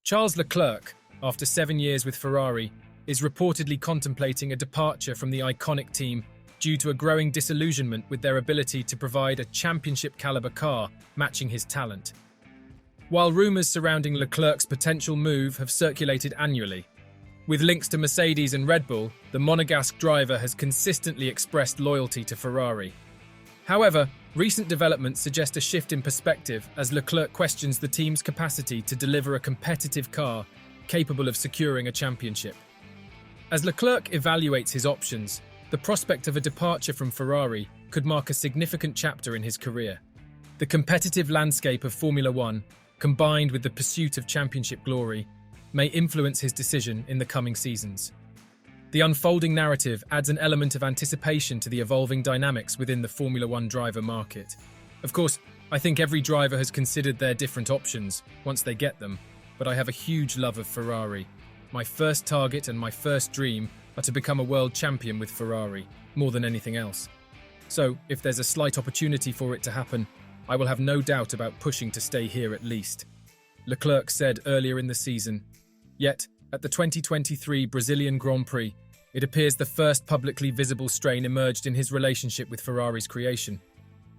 Charles Leclerc, after 7 years with Ferrari, is reportedly contemplating a departure from the iconic team due to a growing disillusionment with their ability to provide a championship-caliber car matching his talent. While rumours surrounding Leclerc's potential move have circulated annually, with links to Mercedes and Red Bull, the Monegasque driver has consistently expressed loyalty to Ferrari. However, recent developments suggest a shift in perspective as Leclerc questions the team's capacity to deliver a competitive car capable of securing a championship. As Leclerc evaluates his options, the prospect of a departure from Ferrari could mark a significant chapter in his career. The competitive landscape of Formula One, combined with the pursuit of championship glory, may influence his decision in the coming seasons. The unfolding narrative adds an element of anticipation to the evolving dynamics within the Formula One driver market. Of course, I think every driver has considered their different options once they get them, but I have a huge love of Ferrari. My first target and my first dream are to become a world champion with Ferrari, more than anything else. So, if there's a slight opportunity for it to happen, I will have no doubt about pushing to stay here at least, Leclerc said earlier in the season. Yet, at the 2023 Brazilian Grand Prix, it appears the first publicly visible strain emerged in his relationship with Ferrari's creation.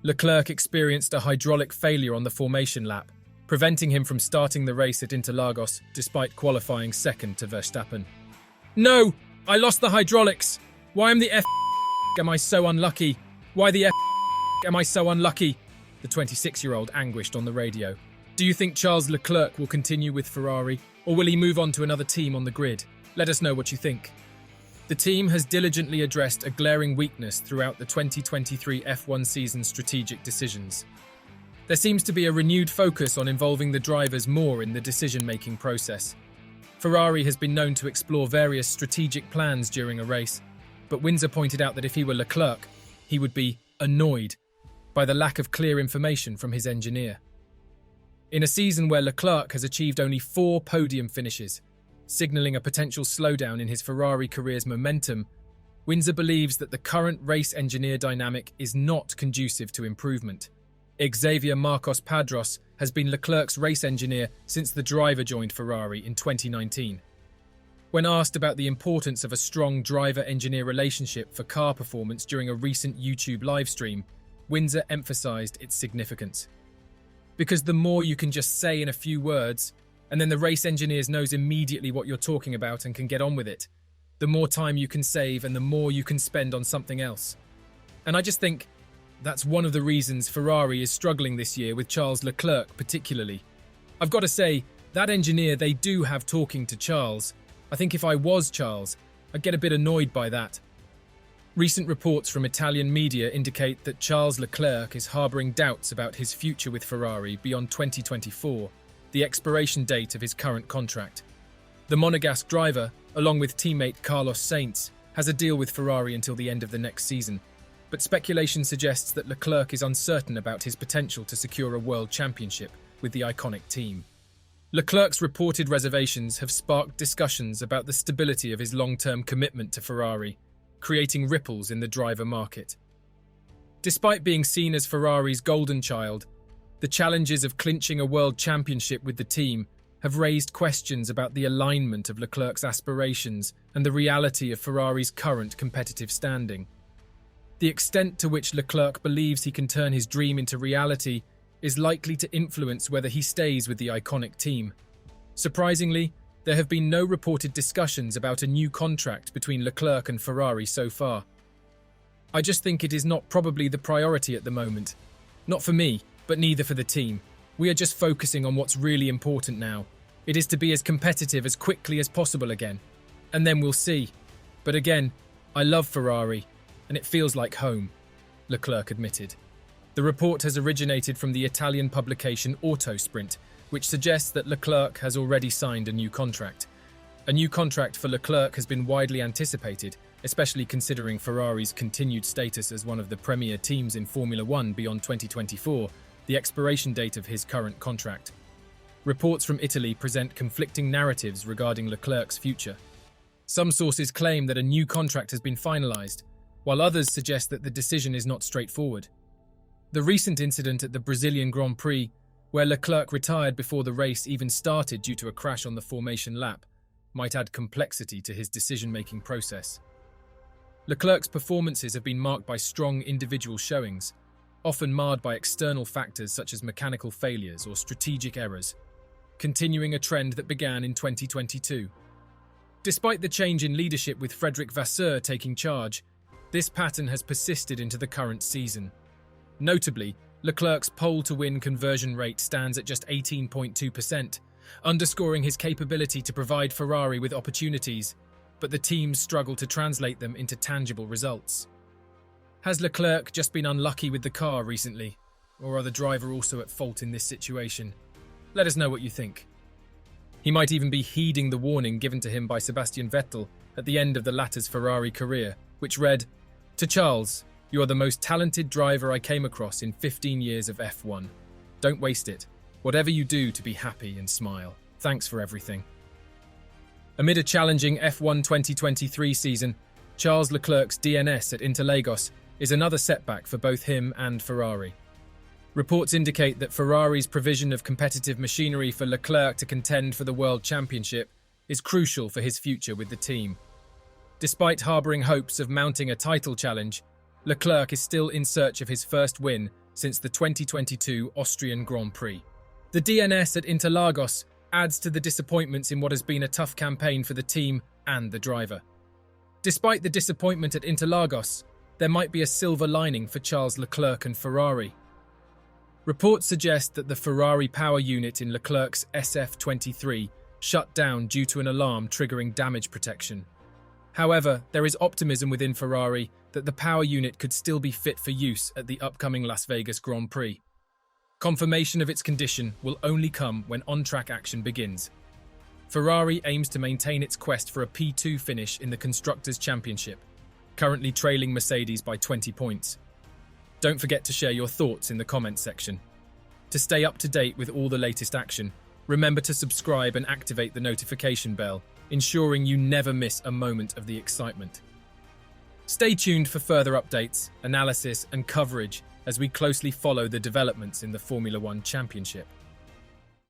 Leclerc experienced a hydraulic failure on the formation lap, preventing him from starting the race at Interlagos despite qualifying second to Verstappen. "No! I lost the hydraulics! Why am I so unlucky? Why am I so unlucky?" The 26-year-old anguished on the radio. Do you think Charles Leclerc will continue with Ferrari, or will he move on to another team on the grid? Let us know what you think. The team has diligently addressed a glaring weakness throughout the 2023 F1 season's strategic decisions. There seems to be a renewed focus on involving the drivers more in the decision-making process. Ferrari has been known to explore various strategic plans during a race, but Windsor pointed out that if he were Leclerc, he would be annoyed by the lack of clear information from his engineer. In a season where Leclerc has achieved only 4 podium finishes, signalling a potential slowdown in his Ferrari career's momentum, Windsor believes that the current race engineer dynamic is not conducive to improvement. Xavier Marcos Padros has been Leclerc's race engineer since the driver joined Ferrari in 2019. When asked about the importance of a strong driver-engineer relationship for car performance during a recent YouTube livestream, Windsor emphasized its significance. Because the more you can just say in a few words, and then the race engineer knows immediately what you're talking about and can get on with it, the more time you can save and the more you can spend on something else. And I just think that's one of the reasons Ferrari is struggling this year with Charles Leclerc particularly. I've got to say, that engineer they do have talking to Charles. I think if I was Charles, I'd get a bit annoyed by that. Recent reports from Italian media indicate that Charles Leclerc is harbouring doubts about his future with Ferrari beyond 2024, the expiration date of his current contract. The Monegasque driver, along with teammate Carlos Sainz, has a deal with Ferrari until the end of the next season, but speculation suggests that Leclerc is uncertain about his potential to secure a world championship with the iconic team. Leclerc's reported reservations have sparked discussions about the stability of his long-term commitment to Ferrari, creating ripples in the driver market. Despite being seen as Ferrari's golden child, the challenges of clinching a world championship with the team have raised questions about the alignment of Leclerc's aspirations and the reality of Ferrari's current competitive standing. The extent to which Leclerc believes he can turn his dream into reality is likely to influence whether he stays with the iconic team. Surprisingly, there have been no reported discussions about a new contract between Leclerc and Ferrari so far. I just think it is not probably the priority at the moment. Not for me, but neither for the team. We are just focusing on what's really important now. It is to be as competitive as quickly as possible again. And then we'll see. But again, I love Ferrari, and it feels like home, Leclerc admitted. The report has originated from the Italian publication Autosprint, which suggests that Leclerc has already signed a new contract. A new contract for Leclerc has been widely anticipated, especially considering Ferrari's continued status as one of the premier teams in Formula One beyond 2024, the expiration date of his current contract. Reports from Italy present conflicting narratives regarding Leclerc's future. Some sources claim that a new contract has been finalized, while others suggest that the decision is not straightforward. The recent incident at the Brazilian Grand Prix where Leclerc retired before the race even started due to a crash on the formation lap, might add complexity to his decision-making process. Leclerc's performances have been marked by strong individual showings, often marred by external factors such as mechanical failures or strategic errors, continuing a trend that began in 2022. Despite the change in leadership with Frederic Vasseur taking charge, this pattern has persisted into the current season. Notably, Leclerc's pole-to-win conversion rate stands at just 18.2%, underscoring his capability to provide Ferrari with opportunities, but the teams struggle to translate them into tangible results. Has Leclerc just been unlucky with the car recently, or are the driver also at fault in this situation? Let us know what you think. He might even be heeding the warning given to him by Sebastian Vettel at the end of the latter's Ferrari career, which read, "To Charles, you are the most talented driver I came across in 15 years of F1. Don't waste it. Whatever you do to be happy and smile. Thanks for everything." Amid a challenging F1 2023 season, Charles Leclerc's DNS at Interlagos is another setback for both him and Ferrari. Reports indicate that Ferrari's provision of competitive machinery for Leclerc to contend for the World Championship is crucial for his future with the team. Despite harbouring hopes of mounting a title challenge, Leclerc is still in search of his first win since the 2022 Austrian Grand Prix. The DNS at Interlagos adds to the disappointments in what has been a tough campaign for the team and the driver. Despite the disappointment at Interlagos, there might be a silver lining for Charles Leclerc and Ferrari. Reports suggest that the Ferrari power unit in Leclerc's SF23 shut down due to an alarm triggering damage protection. However, there is optimism within Ferrari that the power unit could still be fit for use at the upcoming Las Vegas Grand Prix. Confirmation of its condition will only come when on-track action begins. Ferrari aims to maintain its quest for a P2 finish in the Constructors Championship, currently trailing Mercedes by 20 points. Don't forget to share your thoughts in the comments section. To stay up to date with all the latest action, remember to subscribe and activate the notification bell, ensuring you never miss a moment of the excitement. Stay tuned for further updates, analysis, and coverage as we closely follow the developments in the Formula One Championship.